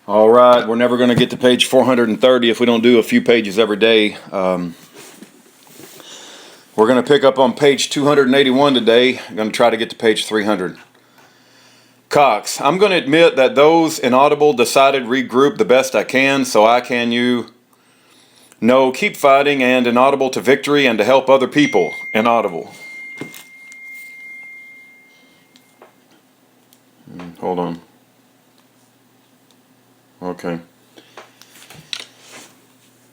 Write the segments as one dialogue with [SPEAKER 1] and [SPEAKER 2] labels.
[SPEAKER 1] All right, we're never going to get to page 430 if we don't do a few pages every day. We're going to pick up on page 281 today. I'm going to try to get to page 300. Cox, I'm going to admit that those inaudible decided regroup the best I can, so I can you. No, keep fighting and inaudible to victory and to help other people. Inaudible. Hold on. Okay.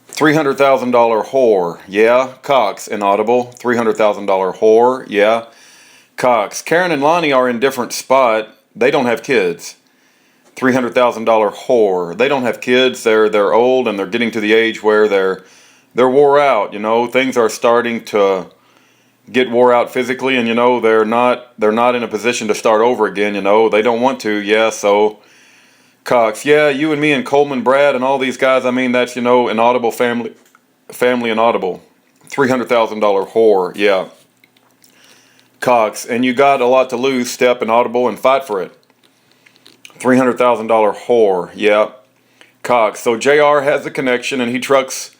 [SPEAKER 1] $300,000 whore. Yeah. Cox. Inaudible. $300,000 whore. Yeah. Cox. Karen and Lonnie are in different spot. They don't have kids. $300,000 whore. They don't have kids. They're old and they're getting to the age where they're wore out. You know, things are starting to get wore out physically, and you know they're not in a position to start over again. You know, they don't want to. Yeah. So. Cox, yeah, you and me and Coleman, Brad, and all these guys, I mean, that's, you know, inaudible family inaudible. $300,000 whore, yeah. Cox, and you got a lot to lose, step inaudible and fight for it. $300,000 whore, yeah. Cox, so JR has a connection and he trucks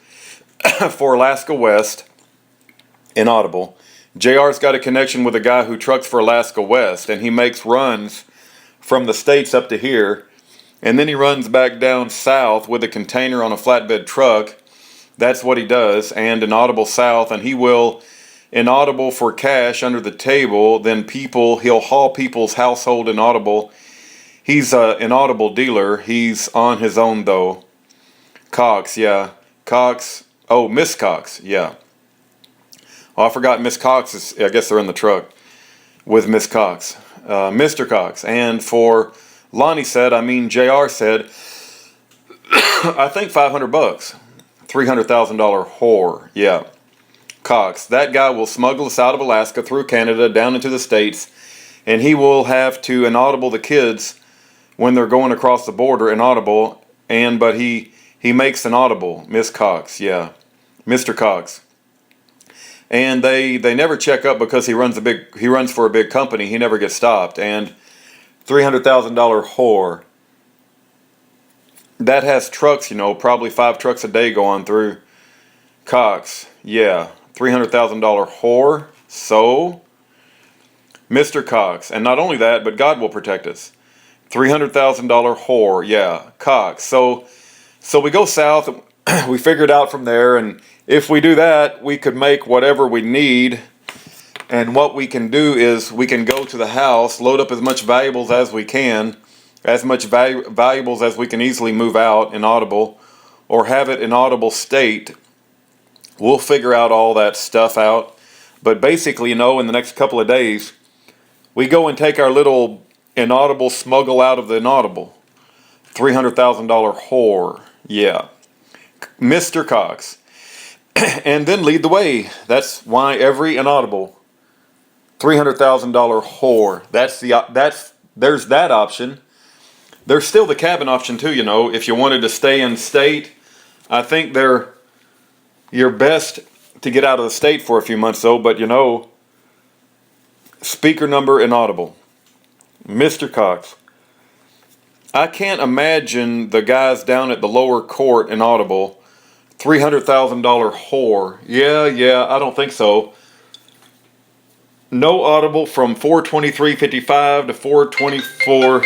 [SPEAKER 1] for Alaska West, inaudible. JR's got a connection with a guy who trucks for Alaska West, and he makes runs from the States up to here. And then he runs back down south with a container on a flatbed truck. That's what he does. And inaudible south. And he will inaudible for cash under the table. Then he'll haul people's household inaudible. He's an inaudible dealer. He's on his own though. Cox, yeah. Cox. Oh, Miss Cox, yeah. Oh, I forgot Miss Cox. I guess they're in the truck with Miss Cox. Mr. Cox. And for... Lonnie said, JR said, I think $500. $300,000 whore. Yeah. Cox, that guy will smuggle us out of Alaska through Canada down into the States, and he will have to inaudible the kids when they're going across the border, inaudible, but he makes inaudible. Miss Cox, yeah. Mr. Cox. And they never check up because he runs for a big company. He never gets stopped. And $300,000 whore. That has trucks, you know, probably 5 trucks a day going through. Cox, yeah. $300,000 whore. So, Mr. Cox. And not only that, but God will protect us. $300,000 whore, yeah. Cox. So we go south, we figure it out from there, and if we do that, we could make whatever we need. And what we can do is we can go to the house, load up as much valuables as we can, as much valuables as we can easily move out, inaudible, or have it inaudible state. We'll figure out all that stuff out. But basically, you know, in the next couple of days, we go and take our little inaudible smuggle out of the inaudible. $300,000 whore, yeah. Mr. Cox. And then lead the way. That's why every inaudible... $300,000 whore. There's that option. There's still the cabin option too, you know. If you wanted to stay in state, I think they're your best to get out of the state for a few months though, but you know, speaker number inaudible. Mr. Cox. I can't imagine the guys down at the lower court inaudible. $300,000 whore. Yeah, I don't think so. No audible from 423.55 to 424.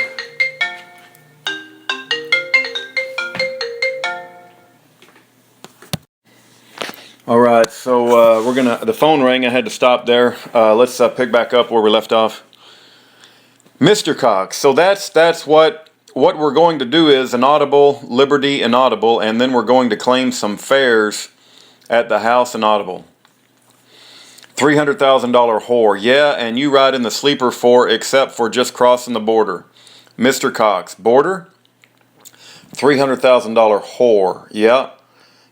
[SPEAKER 1] All right, so the phone rang. I had to stop there. Let's pick back up where we left off. Mr. Cox. So that's what we're going to do is inaudible, Liberty inaudible, and then we're going to claim some fares at the house inaudible. $300,000 whore. Yeah, and you ride in the sleeper except for just crossing the border. Mr. Cox. Border? $300,000 whore. Yeah.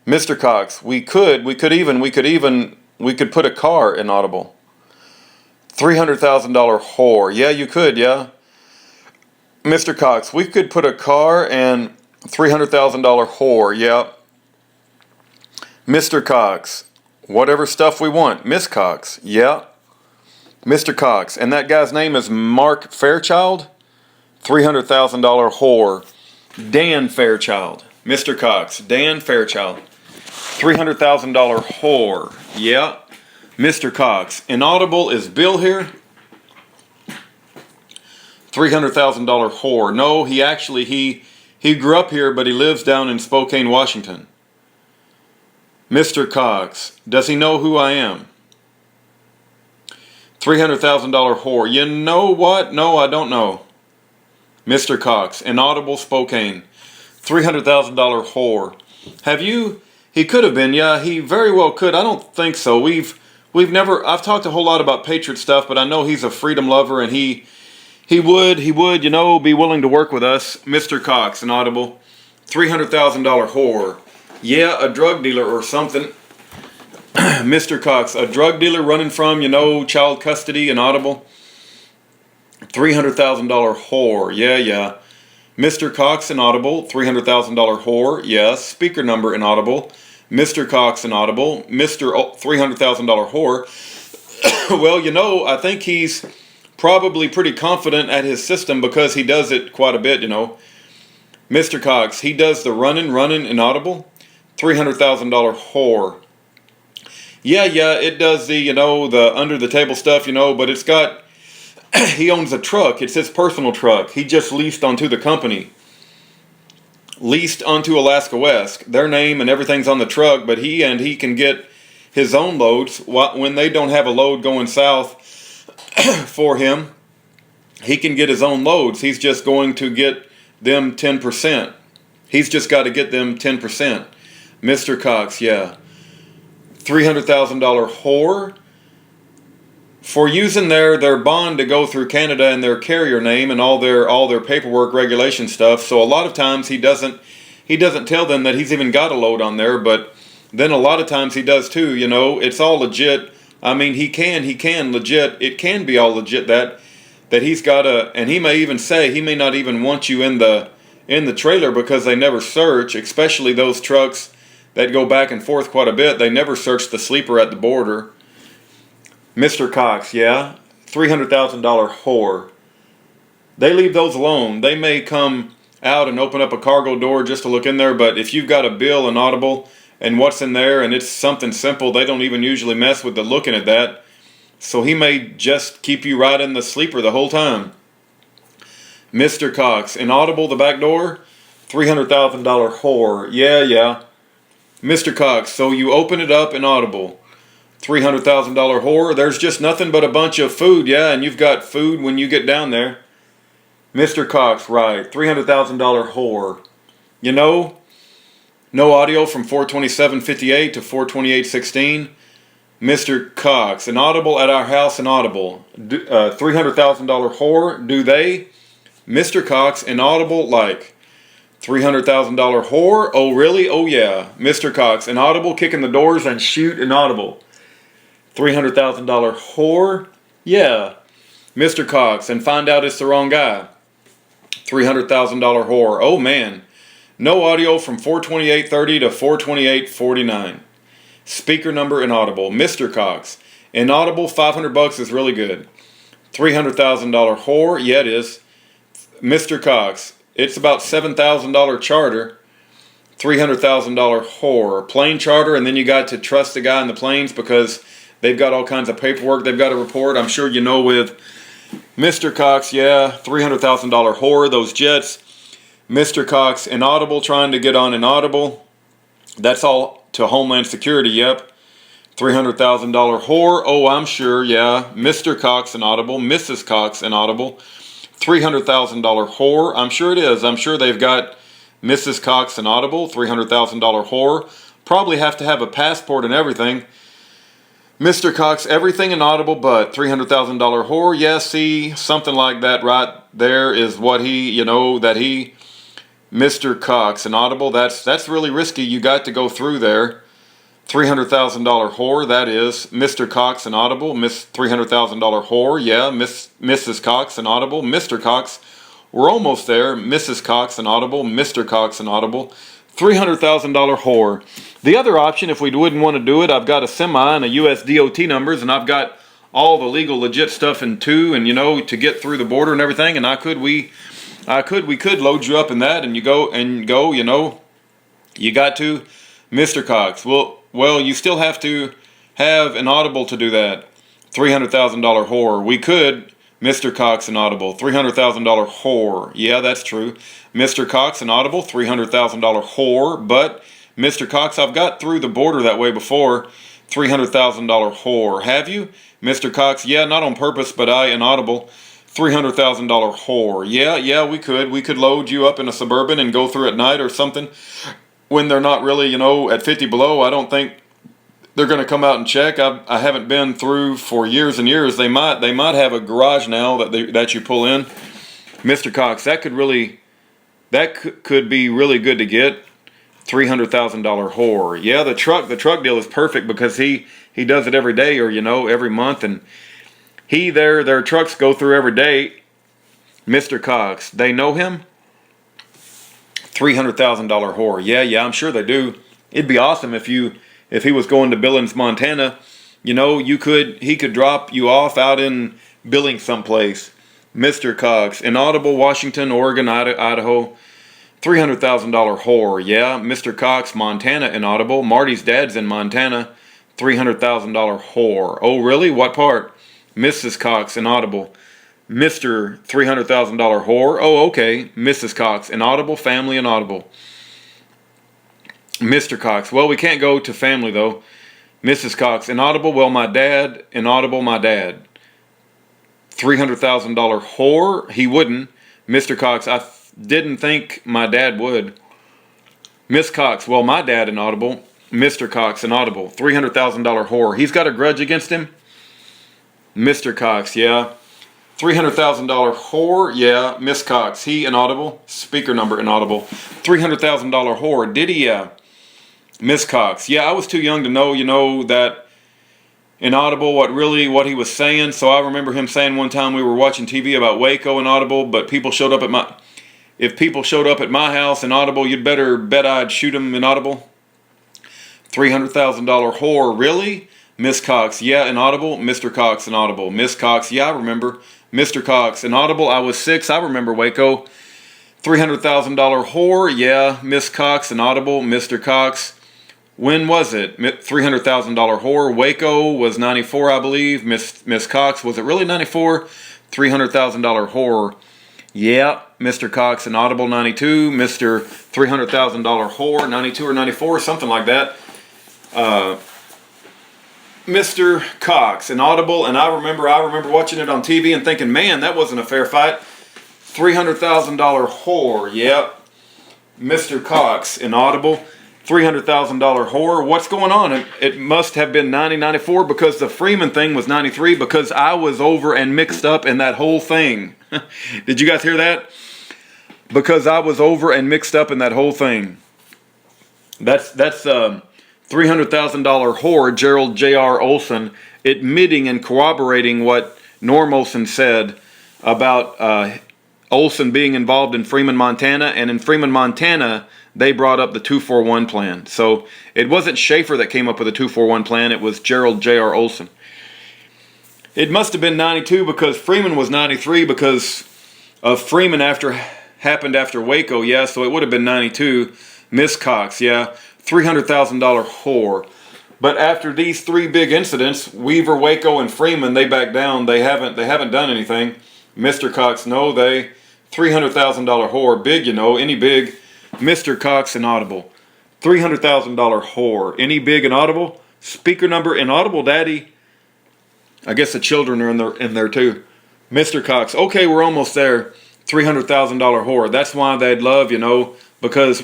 [SPEAKER 1] Mr. Cox. We could put a car inaudible. $300,000 whore. Yeah, you could, yeah. Mr. Cox. We could put a car and $300,000 whore. Yeah. Mr. Cox. Whatever stuff we want. Miss Cox. Yeah. Mr. Cox. And that guy's name is Mark Fairchild? $300,000 whore. Dan Fairchild. Mr. Cox. Dan Fairchild. $300,000 whore. Yeah. Mr. Cox. Inaudible is Bill here. $300,000 whore. No, he grew up here, but he lives down in Spokane, Washington. Mr. Cox. Does he know who I am? $300,000 whore. You know what? No, I don't know. Mr. Cox. Inaudible Spokane. $300,000 whore. Have you? He could have been. Yeah, he very well could. I don't think so. We've never. I've talked a whole lot about Patriot stuff, but I know he's a freedom lover, and he would, you know, be willing to work with us. Mr. Cox. Inaudible. $300,000 whore. Yeah, a drug dealer or something. Mr. Cox. A drug dealer running from, you know, child custody. Inaudible. $300,000 whore. Yeah. Mr. Cox. Inaudible. $300,000 whore. Yes. Speaker number inaudible. Mr. Cox. Inaudible. Mr. $300,000 whore. Well, you know, I think he's probably pretty confident at his system because he does it quite a bit, you know. Mr. Cox. He does the running inaudible. $300,000 whore. Yeah, it does the, you know, the under the table stuff, you know, but it's got, he owns a truck. It's his personal truck. He just leased onto the company. Leased onto Alaska West. Their name and everything's on the truck, but he can get his own loads when they don't have a load going south for him. He can get his own loads. He's just going to get them 10%. He's just got to get them 10%. Mr. Cox, yeah. $300,000 whore for using their bond to go through Canada and their carrier name and all their paperwork regulation stuff. So a lot of times he doesn't tell them that he's even got a load on there, but then a lot of times he does too, you know. It's all legit. I mean, he can legit. It can be all legit that he's got and he may even say he may not even want you in the trailer because they never search, especially those trucks that go back and forth quite a bit. They never search the sleeper at the border. Mr. Cox, yeah. $300,000 whore. They leave those alone. They may come out and open up a cargo door just to look in there, but if you've got a bill inaudible and what's in there and it's something simple, they don't even usually mess with the looking at that. So he may just keep you right in the sleeper the whole time. Mr. Cox, inaudible the back door. $300,000 whore. Yeah. Mr. Cox, so you open it up inaudible. $300,000 whore. There's just nothing but a bunch of food, yeah, and you've got food when you get down there. Mr. Cox, right. $300,000 whore. You know, no audio from 427.58 to 428.16. Mr. Cox, inaudible at our house, inaudible. $300,000 whore. Do they? Mr. Cox, inaudible like. $300,000 whore. Oh, really? Oh, yeah. Mr. Cox, inaudible, kicking the doors and shoot inaudible. $300,000 whore. Yeah. Mr. Cox, and find out it's the wrong guy. $300,000 whore. Oh, man. No audio from 428.30 to 428.49. Speaker number inaudible. Mr. Cox, inaudible, $500 is really good. $300,000 whore. Yeah, it is. Mr. Cox, it's about $7,000 charter. $300,000 whore. Plane charter, and then you got to trust the guy in the planes because they've got all kinds of paperwork they've got to report. I'm sure you know with Mr. Cox, yeah, $300,000 whore, those jets. Mr. Cox, inaudible, trying to get on inaudible. That's all to Homeland Security, yep. $300,000 whore, oh, I'm sure, yeah. Mr. Cox, inaudible. Mrs. Cox, inaudible. $300,000 whore, I'm sure it is. I'm sure they've got Mrs. Cox, inaudible. $300,000 whore. Probably have to have a passport and everything. Mr. Cox, everything inaudible but $300,000 whore. Yeah, see, something like that right there is what he, you know, that he... Mr. Cox, inaudible, that's really risky. You got to go through there. $300,000 whore, that is. Mr. Cox, inaudible. $300,000 whore, yeah. Mrs. Cox, inaudible. Mr. Cox, we're almost there. Mrs. Cox, inaudible. Mr. Cox, inaudible. $300,000 whore. The other option, if we wouldn't want to do it, I've got a semi and a US DOT numbers, and I've got all the legal legit stuff in two, and you know, to get through the border and everything, and We could load you up in that, and you go, you know, you got to, Mr. Cox. Well, you still have to have an Audible to do that. $300,000 whore. We could, Mr. Cox, an Audible. $300,000 whore. Yeah, that's true. Mr. Cox, an Audible. $300,000 whore. But, Mr. Cox, I've got through the border that way before. $300,000 whore. Have you? Mr. Cox, yeah, not on purpose, but I, an Audible. $300,000 whore. Yeah, we could. We could load you up in a Suburban and go through at night or something. When they're not really, you know, at 50 below, I don't think they're going to come out and check. I haven't been through for years and years. They might have a garage now that you pull in. Mr. Cox, that could be really good to get. $300,000 whore. Yeah, the truck deal is perfect because he does it every day, or, you know, every month, and their trucks go through every day. Mr. Cox, they know him. $300,000 whore. Yeah, I'm sure they do. It'd be awesome if he was going to Billings, Montana. You know, he could drop you off out in Billings someplace. Mr. Cox, in Audible, Washington, Oregon, Idaho. $300,000 whore. Yeah, Mr. Cox, Montana, in Audible. Marty's dad's in Montana. $300,000 whore. Oh, really? What part? Mrs. Cox, in Audible. Mr. $300,000 whore. Oh, okay. Mrs. Cox, in Audible, family, in Audible. Mr. Cox, well, we can't go to family, though. Mrs. Cox, in Audible, well, my dad, in Audible, my dad. $300,000 whore. He wouldn't. Mr. Cox, I didn't think my dad would. Miss Cox, well, my dad, in Audible. Mr. Cox, in Audible. $300,000 whore. He's got a grudge against him. Mr. Cox, yeah. $300,000 whore, yeah. Miss Cox, he, in Audible. Speaker number, in Audible. $300,000 whore. Did he, Miss Cox, yeah, I was too young to know, you know, that in Audible what he was saying. So I remember him saying one time we were watching TV about Waco and Audible, but if people showed up at my house in Audible, you'd better bet I'd shoot them in Audible. $300,000 whore, really? Miss Cox, yeah, in Audible. Mr. Cox, in Audible. Miss Cox, yeah, I remember. Mr. Cox, in Audible, I was 6, I remember Waco. $300,000 whore, yeah. Miss Cox, in Audible. Mr. Cox, when was it? $300,000 whore. Waco was 94, I believe. Miss Cox, was it really 94? $300,000 whore. Yeah, Mr. Cox, in Audible, 92. Mr. $300,000 whore, 92 or 94, something like that. Mr. Cox, in Audible, and I remember watching it on TV and thinking, man, that wasn't a fair fight. $300,000 whore, yep. Mr. Cox, in Audible, $300,000 whore. What's going on? It must have been 94 because the Freeman thing was 93 because I was over and mixed up in that whole thing. Did you guys hear that? Because I was over and mixed up in that whole thing. That's $300,000 whore, Gerald J.R. Olson, admitting and corroborating what Norm Olson said about Olson being involved in Freeman, Montana. And in Freeman, Montana, they brought up the 241 plan. So it wasn't Schaeffer that came up with the 241 plan. It was Gerald J.R. Olson. It must have been 92 because Freeman was 93 because of Freeman happened after Waco. Yeah, so it would have been 92. Miss Cox, yeah. $300,000 whore. But after these 3 big incidents, Weaver, Waco, and Freeman, they backed down. They haven't done anything. Mr. Cox, no, they $300,000 whore. Big, you know, any big. Mr. Cox, in Audible. $300,000 whore. Any big and Audible? Speaker number in Audible, Daddy. I guess the children are in there too. Mr. Cox, okay, we're almost there. $300,000 whore. That's why they'd love, you know, because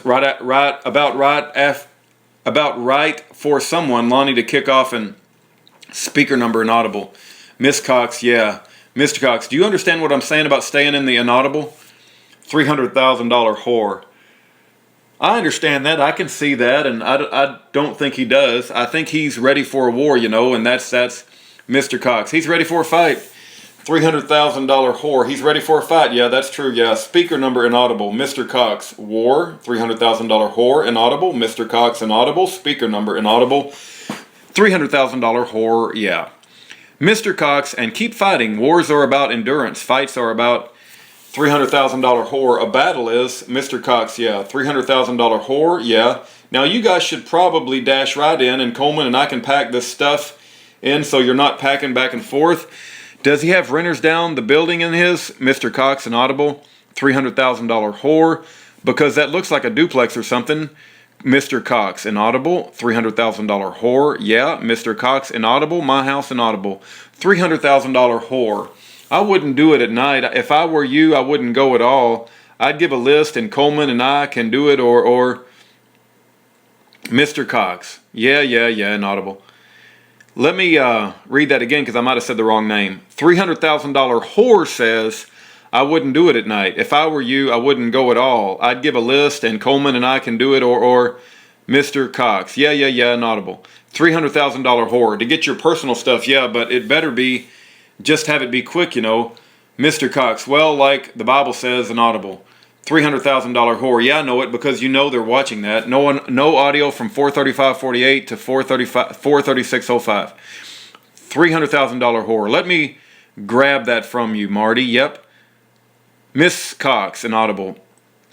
[SPEAKER 1] about right for someone, Lonnie, to kick off and speaker number in Audible. Miss Cox, yeah. Mr. Cox, do you understand what I'm saying about staying in the inaudible? $300,000 whore. I understand that. I can see that, and I don't think he does. I think he's ready for a war, you know, and that's Mr. Cox. He's ready for a fight. $300,000 whore. He's ready for a fight. Yeah, that's true. Yeah. Speaker number inaudible. Mr. Cox. War. $300,000 whore. Inaudible. Mr. Cox. Inaudible. Speaker number inaudible. $300,000 whore. Yeah. Mr. Cox. And keep fighting. Wars are about endurance. Fights are about $300,000 whore. A battle is, Mr. Cox, yeah. $300,000 whore, yeah. Now you guys should probably dash right in, and Coleman and I can pack this stuff in so you're not packing back and forth. Does he have renters down the building in his? Mr. Cox, inaudible. $300,000 whore. Because that looks like a duplex or something. Mr. Cox, inaudible. $300,000 whore. Yeah, Mr. Cox, inaudible. My house, inaudible. $300,000 whore. I wouldn't do it at night. If I were you, I wouldn't go at all. I'd give a list and Coleman and I can do it, or Mr. Cox. Yeah, inaudible. Let me read that again because I might have said the wrong name. $300,000 whore says, I wouldn't do it at night. If I were you, I wouldn't go at all. I'd give a list and Coleman and I can do it, or Mr. Cox. Yeah, inaudible. $300,000 whore. To get your personal stuff, yeah, but it better be, just have it be quick, you know. Mr. Cox, well, like the Bible says, inaudible. $300,000 whore. Yeah, I know it because you know they're watching that. No audio from 435.48 to 436.05. $300,000 whore. Let me grab that from you, Marty. Yep. Miss Cox, inaudible.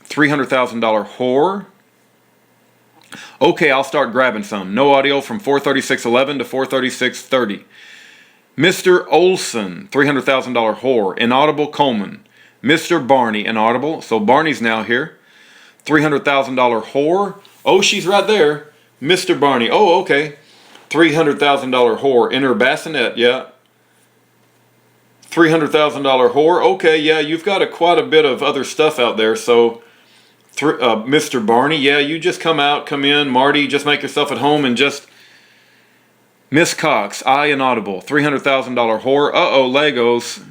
[SPEAKER 1] $300,000 whore. Okay, I'll start grabbing some. No audio from 436.11 to 436.30. Mr. Olson, $300,000 whore. Inaudible Coleman. Mr. Barney, inaudible. So Barney's now here. $300,000 whore. Oh, she's right there. Mr. Barney. Oh, okay. $300,000 whore. In her bassinet, yeah. $300,000 whore. Okay, yeah, you've got quite a bit of other stuff out there. So, Mr. Barney, yeah, you just come in. Marty, just make yourself at home and just... Miss Cox, I inaudible. $300,000 whore. Uh-oh, Legos.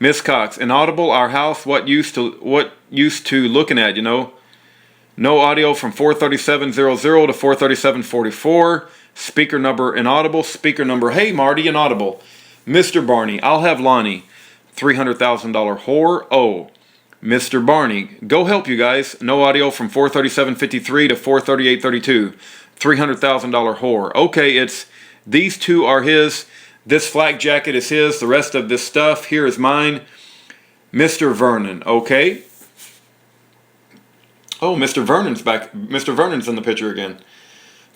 [SPEAKER 1] Miss Cox, inaudible. Our house. What used to looking at, you know. No audio from 437.00 to 437.44. Speaker number inaudible. Speaker number. Hey Marty, inaudible. Mr. Barney, I'll have Lonnie. $300,000 whore. Oh, Mr. Barney, go help you guys. No audio from 437.53 to 438.32. $300,000 whore. Okay, it's these two are his. This flak jacket is his. The rest of this stuff here is mine. Mr. Vernon. Okay. Oh, Mr. Vernon's back. Mr. Vernon's in the picture again.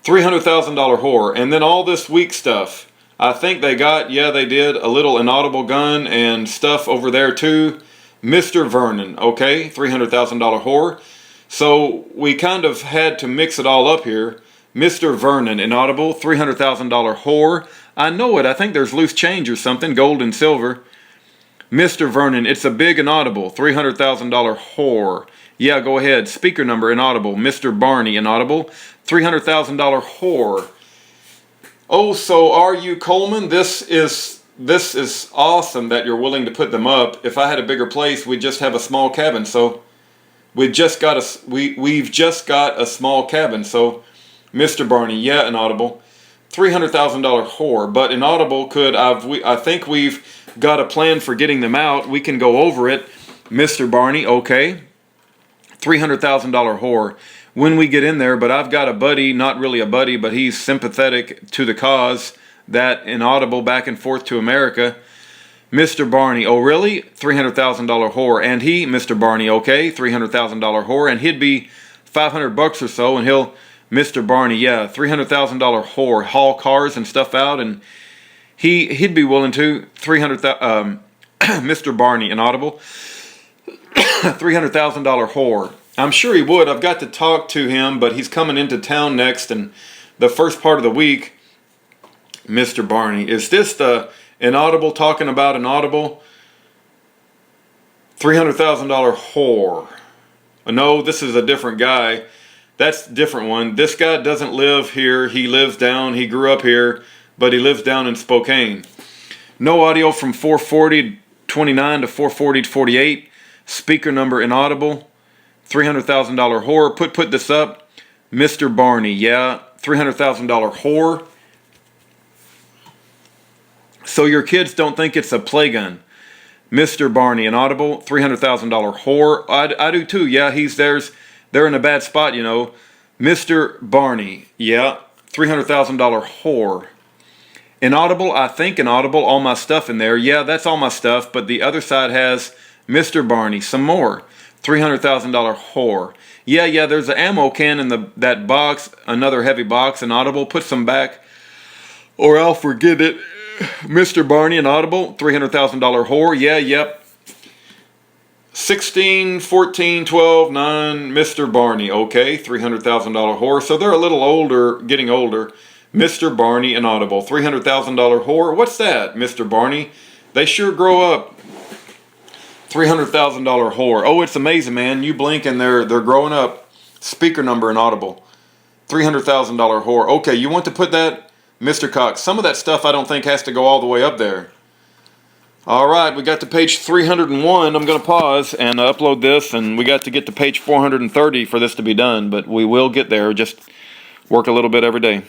[SPEAKER 1] $300,000 whore. And then all this weak stuff. I think they got, yeah, they did a little inaudible gun and stuff over there too. Mr. Vernon. Okay. $300,000 whore. So we kind of had to mix it all up here. Mr. Vernon, inaudible, $300,000 whore. I know it. I think there's loose change or something, gold and silver. Mr. Vernon, it's a big inaudible, $300,000 whore. Yeah, go ahead. Speaker number inaudible. Mr. Barney, inaudible, $300,000 whore. Oh, so are you, Coleman? This is awesome that you're willing to put them up. If I had a bigger place, we'd just have a small cabin. So we've just got a small cabin. So Mr. Barney, yeah, inaudible. $300,000 whore, but inaudible could, I think we've got a plan for getting them out. We can go over it. Mr. Barney, okay. $300,000 whore. When we get in there, but I've got a buddy, not really a buddy, but he's sympathetic to the cause, that inaudible back and forth to America. Mr. Barney, oh really? $300,000 whore. And he, Mr. Barney, okay, $300,000 whore, and he'd be $500 or so, and he'll... Mr. Barney, yeah, $300,000 whore, haul cars and stuff out, and he'd be willing to. Mr. Barney, inaudible, $300,000 whore. I'm sure he would. I've got to talk to him, but he's coming into town next, and the first part of the week. Mr. Barney, is this the inaudible talking about inaudible? $300,000 whore. No, this is a different guy. That's a different one. This guy doesn't live here. He lives down. He grew up here, but he lives down in Spokane. No audio from 440.29 to 440.48. Speaker number inaudible. $300,000 whore. Put this up. Mr. Barney, yeah. $300,000 whore. So your kids don't think it's a play gun. Mr. Barney, inaudible. $300,000 whore. I do too. Yeah, they're in a bad spot, you know. Mr. Barney, yeah, $300,000 whore. Inaudible, I think inaudible, all my stuff in there. Yeah, that's all my stuff, but the other side has Mr. Barney, some more. $300,000 whore. Yeah, there's an ammo can in that box, another heavy box, Inaudible. Put some back, or I'll forget it. Mr. Barney, Inaudible, $300,000 whore. Yep. 16, 14, 12, 9, Mr. Barney. Okay, $300,000 whore. So they're a little older, getting older. Mr. Barney, Inaudible, $300,000 whore. What's that, Mr. Barney? They sure grow up. $300,000 whore. Oh, it's amazing, man. You blink and they're growing up. Speaker number, Inaudible. $300,000 whore. Okay, you want to put that, Mr. Cox. Some of that stuff I don't think has to go all the way up there. All right, we got to page 301. I'm going to pause and upload this, and we got to get to page 430 for this to be done, but we will get there. Just work a little bit every day.